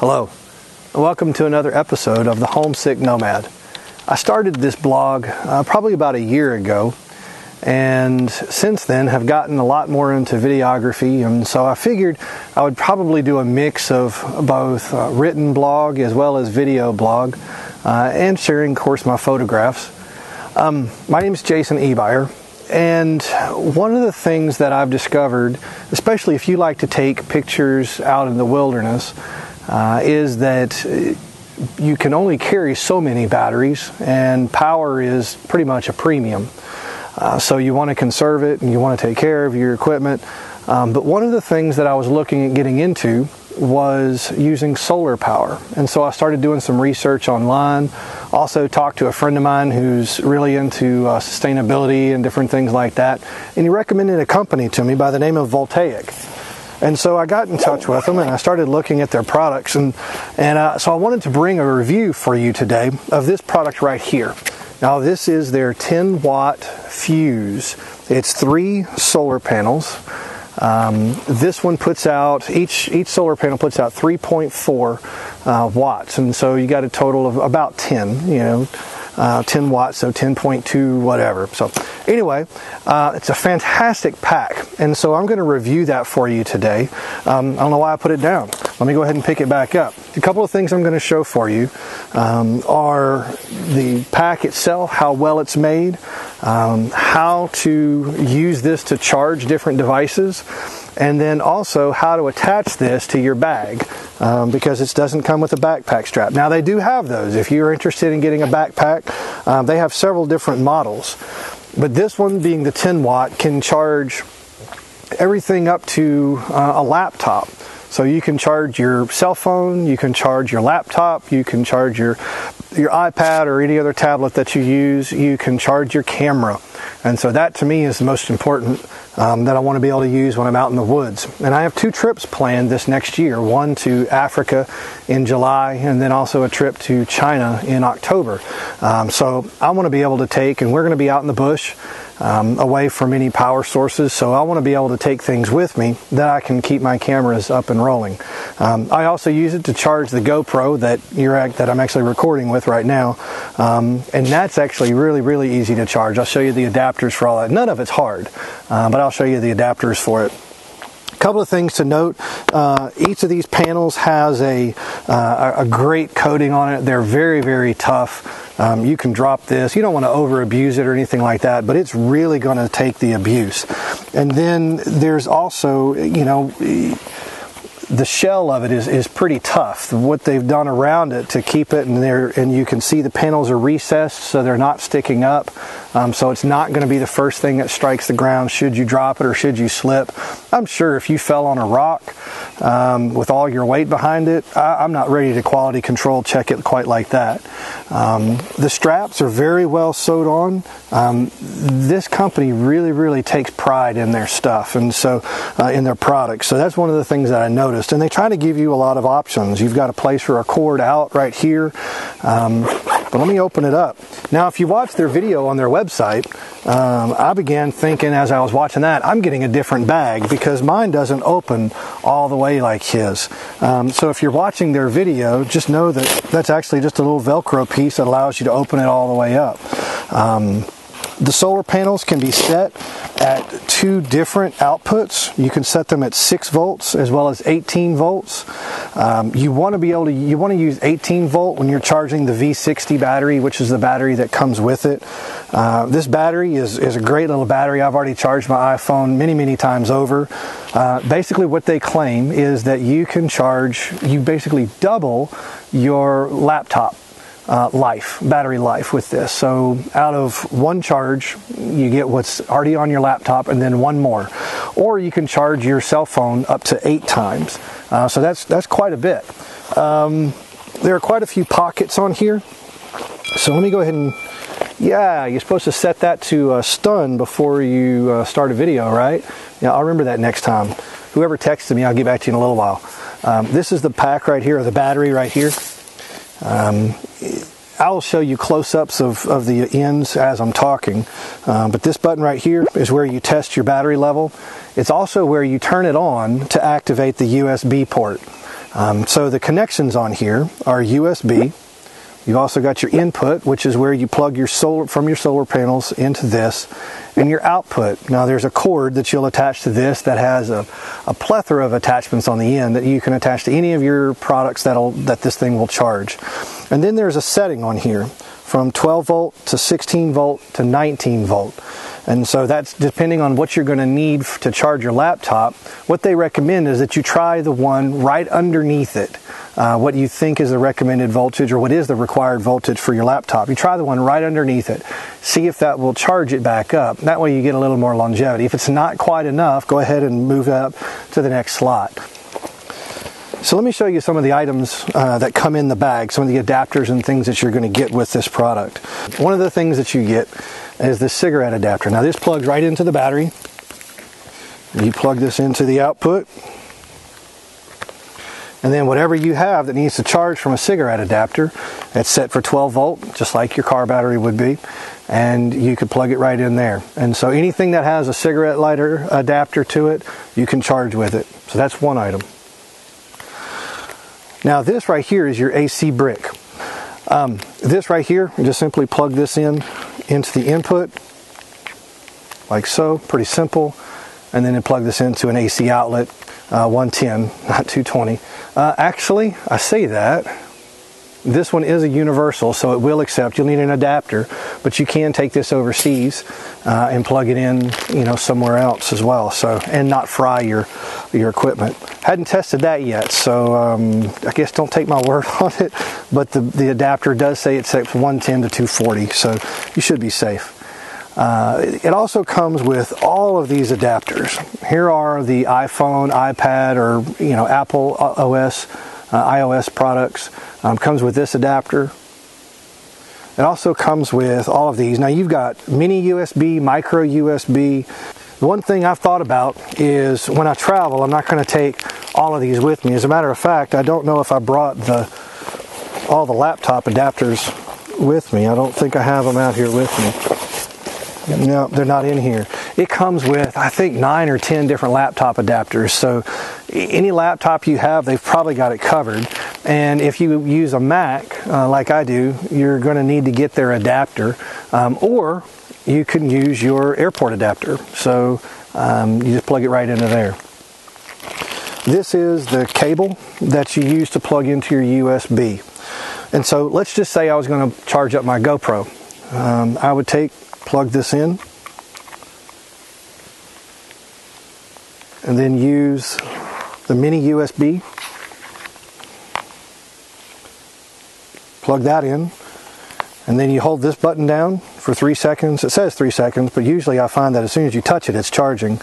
Hello, and welcome to another episode of the Homesick Nomad. I started this blog probably about a year ago, and since then have gotten a lot more into videography, and so I figured I would probably do a mix of both written blog as well as video blog, and sharing, of course, my photographs. My name is Jason Ebeyer, and one of the things that I've discovered, especially if you like to take pictures out in the wilderness, is that you can only carry so many batteries, and power is pretty much a premium. So you want to conserve it and you want to take care of your equipment. But one of the things that I was looking at getting into was using solar power. And so I started doing some research online. Also talked to a friend of mine who's really into sustainability and different things like that. And he recommended a company to me by the name of Voltaic. And so I got in touch with them and I started looking at their products. So I wanted to bring a review for you today of this product right here. Now this is their 10-watt fuse. It's 3 solar panels. This one puts out, each solar panel puts out 3.4 watts. And so you got a total of about 10, 10 watts, so 10.2 whatever. So anyway, it's a fantastic pack, and so I'm going to review that for you today. I don't know why I put it down. Let me go ahead and pick it back up. A couple of things I'm going to show for you are the pack itself, how well it's made, how to use this to charge different devices, and then also how to attach this to your bag, because it doesn't come with a backpack strap. Now they do have those. If you're interested in getting a backpack, they have several different models. But this one, being the 10 watt, can charge everything up to a laptop. So you can charge your cell phone, you can charge your laptop, you can charge your iPad or any other tablet that you use, you can charge your camera. And so that to me is the most important that I want to be able to use when I'm out in the woods. And I have 2 trips planned this next year, one to Africa in July and then also a trip to China in October. So I want to be able to take, and we're going to be out in the bush, away from any power sources, so I want to be able to take things with me that I can keep my cameras up and rolling. I also use it to charge the GoPro that I'm actually recording with right now, and that's actually really easy to charge. I'll show you the adapters for all that. None of it's hard, but I'll show you the adapters for it. A couple of things to note: each of these panels has a great coating on it. They're very tough. You can drop this. You don't want to over abuse it or anything like that, but it's really going to take the abuse. And then there's also, the shell of it is pretty tough. What they've done around it to keep it, and you can see the panels are recessed so they're not sticking up. So it's not going to be the first thing that strikes the ground should you drop it or should you slip. I'm sure if you fell on a rock with all your weight behind it, I'm not ready to quality control check it quite like that. The straps are very well sewed on. This company really takes pride in their stuff, and so in their products. So that's one of the things that I noticed. And they try to give you a lot of options. You've got a place for a cord out right here. But let me open it up. Now, if you watch their video on their website, I began thinking as I was watching that, I'm getting a different bag because mine doesn't open all the way like his. So if you're watching their video, just know that that's actually just a little Velcro piece that allows you to open it all the way up. The solar panels can be set at 2 different outputs. You can set them at 6 volts as well as 18 volts. You want to use 18 volt when you're charging the V60 battery, which is the battery that comes with it. This battery is a great little battery. I've already charged my iPhone many times over. Basically what they claim is that you basically double your laptop battery life with this. So out of 1 charge, you get what's already on your laptop and then 1 more. Or you can charge your cell phone up to 8 times. So that's quite a bit. There are quite a few pockets on here. So let me go ahead and, you're supposed to set that to stun before you start a video, right? Yeah, I'll remember that next time. Whoever texted me, I'll get back to you in a little while. This is the pack right here, or the battery right here. I will show you close-ups of the ends as I'm talking, but this button right here is where you test your battery level. It's also where you turn it on to activate the USB port. So the connections on here are USB. You've also got your input, which is where you plug your solar from your solar panels into this, and your output. Now there's a cord that you'll attach to this that has a plethora of attachments on the end that you can attach to any of your products that this thing will charge. And then there's a setting on here from 12 volt to 16 volt to 19 volt. And so that's depending on what you're going to need to charge your laptop. What they recommend is that you try the one right underneath it. What you think is the recommended voltage, or what is the required voltage for your laptop. You try the one right underneath it. See if that will charge it back up. That way you get a little more longevity. If it's not quite enough, go ahead and move up to the next slot. So let me show you some of the items that come in the bag, some of the adapters and things that you're going to get with this product. One of the things that you get is the cigarette adapter. Now this plugs right into the battery. You plug this into the output. And then whatever you have that needs to charge from a cigarette adapter, it's set for 12 volt, just like your car battery would be. And you could plug it right in there. And so anything that has a cigarette lighter adapter to it, you can charge with it. So that's one item. Now this right here is your AC brick. This right here, you just simply plug this into the input, like so, pretty simple. And then you plug this into an AC outlet, 110, not 220. Actually, I say that. This one is a universal, so it will accept. You'll need an adapter, but you can take this overseas and plug it in, somewhere else as well. So, and not fry your equipment. Hadn't tested that yet, so I guess don't take my word on it. But the adapter does say it accepts 110 to 240, so you should be safe. It also comes with all of these adapters. Here are the iPhone, iPad, or Apple OS, iOS products. Comes with this adapter. It also comes with all of these. Now you've got mini USB, micro USB. The one thing I've thought about is when I travel, I'm not going to take all of these with me. As a matter of fact, I don't know if I brought all the laptop adapters with me. I don't think I have them out here with me. No, they're not in here. It comes with, I think, 9 or 10 different laptop adapters. So any laptop you have, they've probably got it covered. And if you use a Mac, like I do, you're going to need to get their adapter. Or you can use your airport adapter. So you just plug it right into there. This is the cable that you use to plug into your USB. And so let's just say I was going to charge up my GoPro. I would plug this in, and then use the mini USB, plug that in, and then you hold this button down for 3 seconds. It says 3 seconds, but usually I find that as soon as you touch it, it's charging.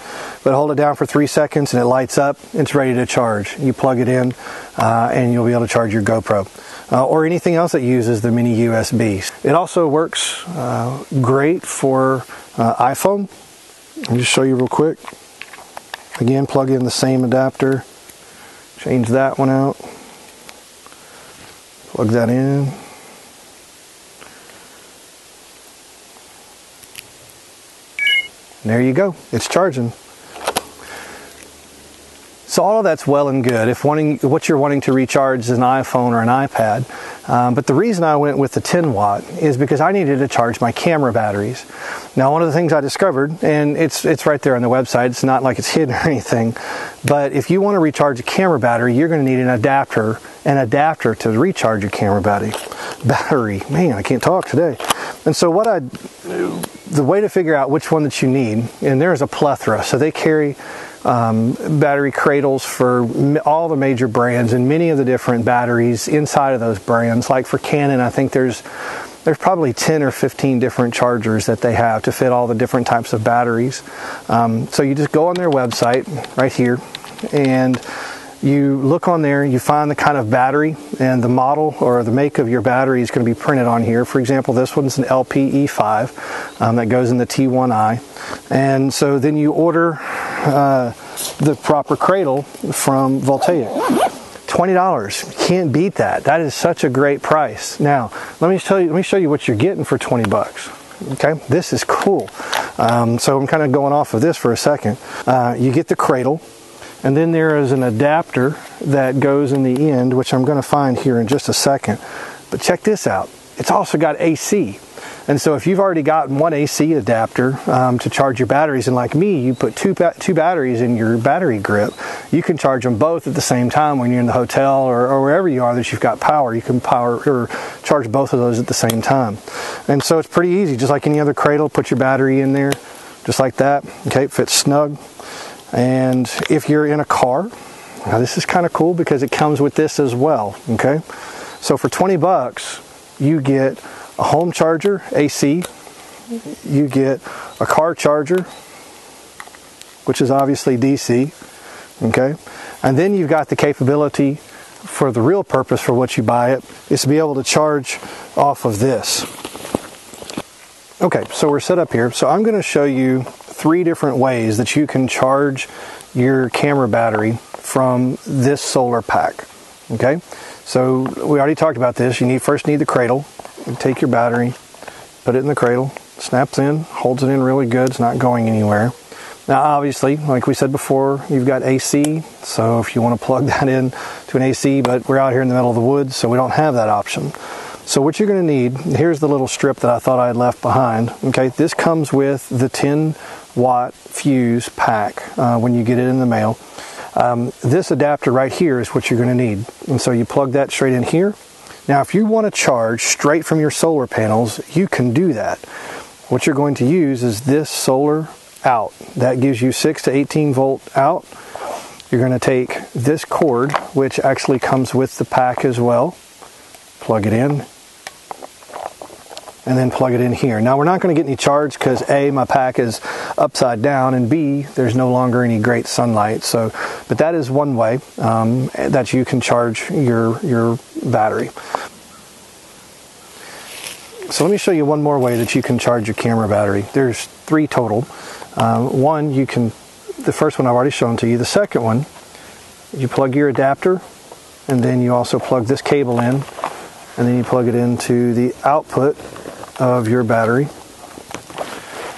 But hold it down for 3 seconds and it lights up, it's ready to charge. You plug it in and you'll be able to charge your GoPro. Or anything else that uses the mini USB. It also works great for iPhone. Let me just show you real quick. Again, plug in the same adapter. Change that one out. Plug that in. And there you go. It's charging. So all of that's well and good if what you're wanting to recharge is an iPhone or an iPad. But the reason I went with the 10 watt is because I needed to charge my camera batteries. Now one of the things I discovered, and it's right there on the website, it's not like it's hidden or anything, but if you want to recharge a camera battery, you're going to need an adapter to recharge your camera battery. Man, I can't talk today. And so the way to figure out which one that you need, and there's a plethora, so they carry battery cradles for all the major brands and many of the different batteries inside of those brands. Like for Canon, I think there's probably 10 or 15 different chargers that they have to fit all the different types of batteries. So you just go on their website right here and you look on there, you find the kind of battery, and the model or the make of your battery is going to be printed on here. For example, this one's an LPE5 that goes in the T1i. And so then you order the proper cradle from Voltaic. $20. Can't beat that. That is such a great price. Now, let me show you what you're getting for 20 bucks. Okay, this is cool. So I'm kind of going off of this for a second. You get the cradle. And then there is an adapter that goes in the end, which I'm going to find here in just a second. But check this out. It's also got AC. And so if you've already got one AC adapter to charge your batteries, and like me, you put two batteries in your battery grip, you can charge them both at the same time when you're in the hotel or wherever you are that you've got power. You can power or charge both of those at the same time. And so it's pretty easy, just like any other cradle. Put your battery in there, just like that. Okay, it fits snug. And if you're in a car, now this is kind of cool because it comes with this as well. Okay, so for 20 bucks, you get a home charger, AC, you get a car charger, which is obviously DC, okay? And then you've got the capability for the real purpose for what you buy it, is to be able to charge off of this. Okay, so we're set up here. So I'm going to show you 3 different ways that you can charge your camera battery from this solar pack, okay? So we already talked about this. You first need the cradle. You take your battery, put it in the cradle, snaps in, holds it in really good, it's not going anywhere. Now obviously, like we said before, you've got AC, so if you want to plug that in to an AC, but we're out here in the middle of the woods, so we don't have that option. So what you're going to need, here's the little strip that I thought I had left behind. Okay, this comes with the 10-watt fuse pack when you get it in the mail. This adapter right here is what you're going to need, and so you plug that straight in here. Now, if you want to charge straight from your solar panels, you can do that. What you're going to use is this solar out. That gives you 6 to 18 volt out. You're going to take this cord, which actually comes with the pack as well, plug it in, and then plug it in here. Now, we're not going to get any charge because A, my pack is upside down, and B, there's no longer any great sunlight. So, but that is one way that you can charge your battery. So let me show you one more way that you can charge your camera battery. There's 3 total. One, the first one I've already shown to you. The second one, you plug your adapter, and then you also plug this cable in, and then you plug it into the output of your battery.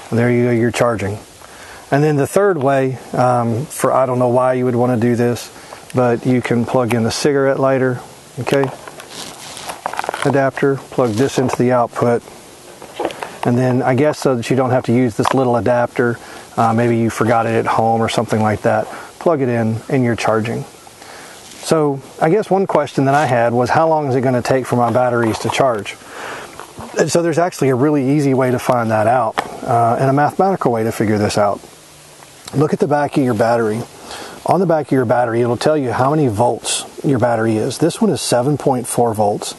And there you go, you're charging. And then the third way, I don't know why you would want to do this, but you can plug in the cigarette lighter, okay? Adapter, plug this into the output, and then I guess so that you don't have to use this little adapter, maybe you forgot it at home or something like that, plug it in and you're charging. So I guess one question that I had was, how long is it going to take for my batteries to charge? And so there's actually a really easy way to find that out, and a mathematical way to figure this out. Look at the back of your battery. On the back of your battery, it'll tell you how many volts your battery is. This one is 7.4 volts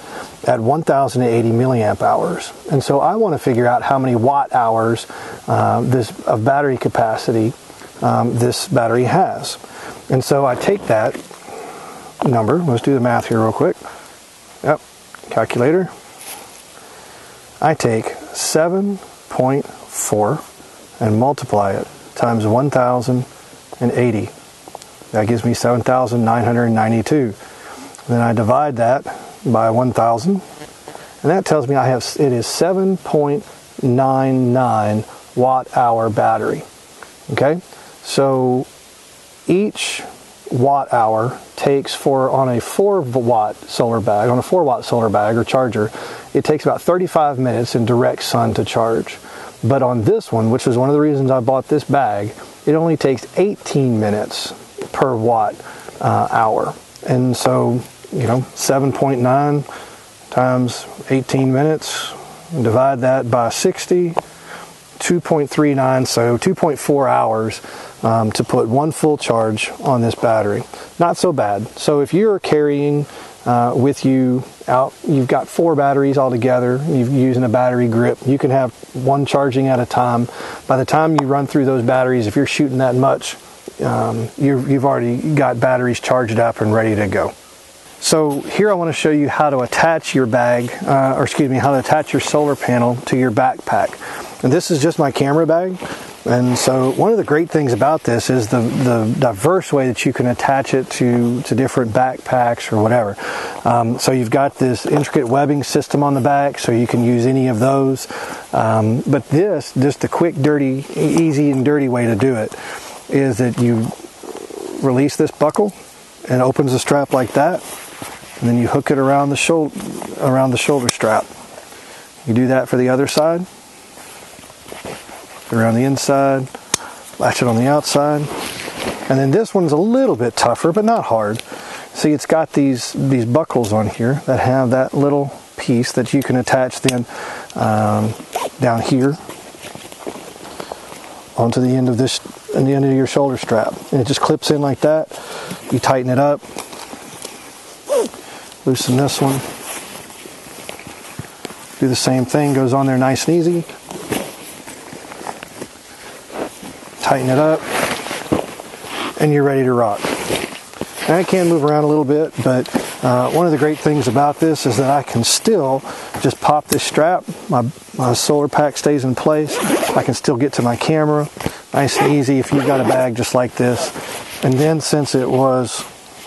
at 1080 milliamp hours. And so I want to figure out how many watt hours of battery capacity this battery has. And so I take that number, let's do the math here real quick. Yep, calculator. I take 7.4 and multiply it times 1080. That gives me 7,992. Then I divide that by 1,000, and that tells me it is 7.99 watt hour battery. Okay, so each watt hour takes on a 4-watt solar bag or charger, it takes about 35 minutes in direct sun to charge. But on this one, which is one of the reasons I bought this bag, it only takes 18 minutes per watt hour. And so, 7.9 times 18 minutes, divide that by 60, 2.39, so 2.4 hours to put one full charge on this battery. Not so bad. So if you're carrying with you you've got 4 batteries all together, you're using a battery grip, you can have one charging at a time. By the time you run through those batteries, if you're shooting that much, you've already got batteries charged up and ready to go. So here I want to show you how to attach your how to attach your solar panel to your backpack. And this is just my camera bag. And so one of the great things about this is the diverse way that you can attach it to different backpacks or whatever. So you've got this intricate webbing system on the back, so you can use any of those. But just the quick, easy and dirty way to do it is that you release this buckle and it opens the strap like that, and then you hook it around the shoulder strap. You do that for the other side, around the inside, latch it on the outside, and then this one's a little bit tougher but not hard. See, it's got these buckles on here that have that little piece that you can attach then down here onto the end of this, and the end of your shoulder strap, and it just clips in like that. You tighten it up, loosen this one, do the same thing, goes on there nice and easy. Tighten it up, and you're ready to rock. Now, I can move around a little bit, but one of the great things about this is that I can still just pop this strap. My solar pack stays in place. I can still get to my camera nice and easy if you've got a bag just like this. And then, since it was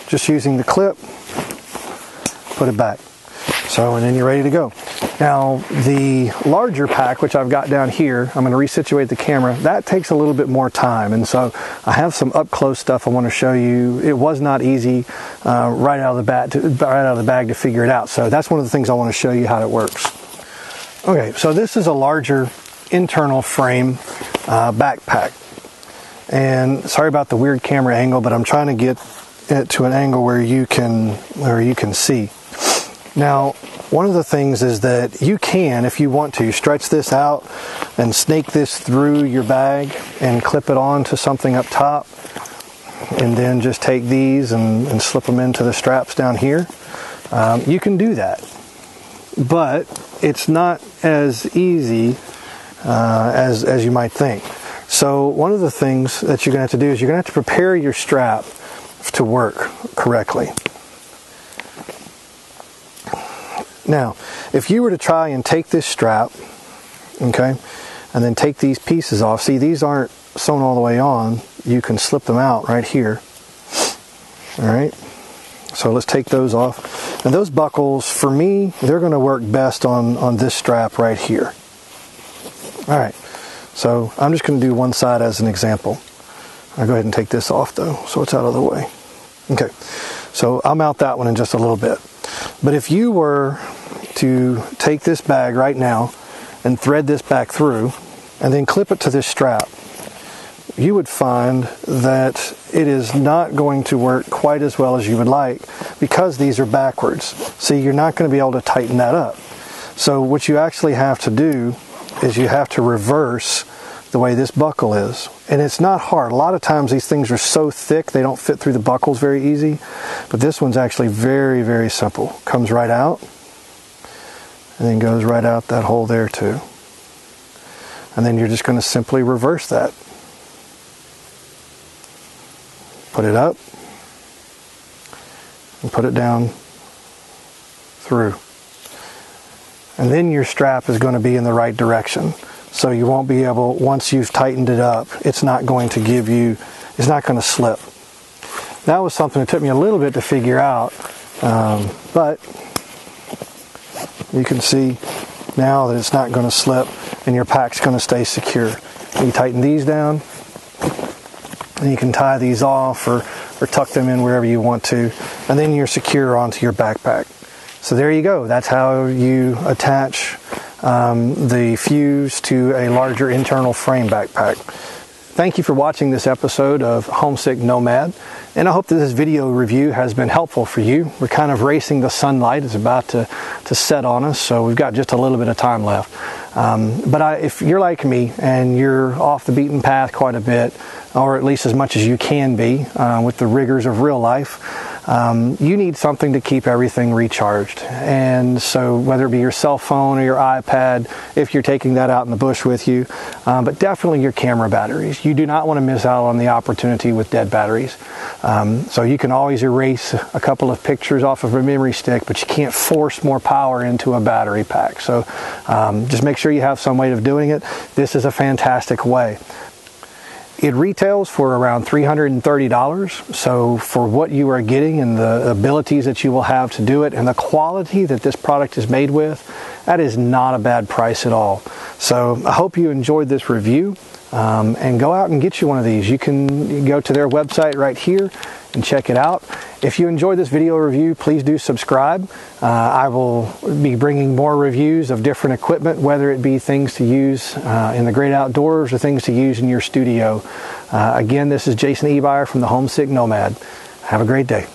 just using the clip, put it back. So, and then you're ready to go. Now, the larger pack, which I've got down here, I'm going to resituate the camera. That takes a little bit more time, and so I have some up close stuff I want to show you. It was not easy right out of the bag to figure it out. So that's one of the things I want to show you how it works. Okay, so this is a larger internal frame backpack, and sorry about the weird camera angle, but I'm trying to get it to an angle where you can see. Now, one of the things is that you can, if you want to, stretch this out and snake this through your bag and clip it on to something up top, and then just take these and slip them into the straps down here. You can do that, but it's not as easy as you might think. So one of the things that you're going to have to do is you're going to have to prepare your strap to work correctly. Now, if you were to try and take this strap, okay, and then take these pieces off, see, these aren't sewn all the way on. You can slip them out right here. All right, so let's take those off. And those buckles, for me, they're going to work best on this strap right here. All right, so I'm just going to do one side as an example. I'll go ahead and take this off, though, so it's out of the way. Okay, so I'll mount that one in just a little bit. But if you were to take this bag right now and thread this back through and then clip it to this strap, you would find that it is not going to work quite as well as you would like because these are backwards. See, you're not going to be able to tighten that up. So what you actually have to do is you have to reverse the way this buckle is. And it's not hard. A lot of times these things are so thick they don't fit through the buckles very easy. But this one's actually very, very simple. Comes right out and then goes right out that hole there too. And then you're just going to simply reverse that. Put it up and put it down through. And then your strap is going to be in the right direction. So you won't be able, once you've tightened it up, it's not going to give you, it's not going to slip. That was something that took me a little bit to figure out, but you can see now that it's not going to slip and your pack's going to stay secure. You tighten these down and you can tie these off or tuck them in wherever you want to, and then you're secure onto your backpack. So there you go. That's how you attach the Fuse to a larger internal frame backpack. Thank you for watching this episode of Homesick Nomad, and I hope that this video review has been helpful for you. We're kind of racing the sunlight. It's about to set on us, so we've got just a little bit of time left. But if you're like me and you're off the beaten path quite a bit, or at least as much as you can be with the rigors of real life, you need something to keep everything recharged. And so whether it be your cell phone or your iPad, if you're taking that out in the bush with you, but definitely your camera batteries. You do not want to miss out on the opportunity with dead batteries. So you can always erase a couple of pictures off of a memory stick, but you can't force more power into a battery pack. So just make sure you have some way of doing it. This is a fantastic way. It retails for around $330, so for what you are getting and the abilities that you will have to do it and the quality that this product is made with, that is not a bad price at all. So I hope you enjoyed this review. and go out and get you one of these. You can go to their website right here and check it out. If you enjoyed this video review, please do subscribe. I will be bringing more reviews of different equipment, whether it be things to use in the great outdoors or things to use in your studio. Again, this is Jason Ebeyer from the Homesick Nomad. Have a great day.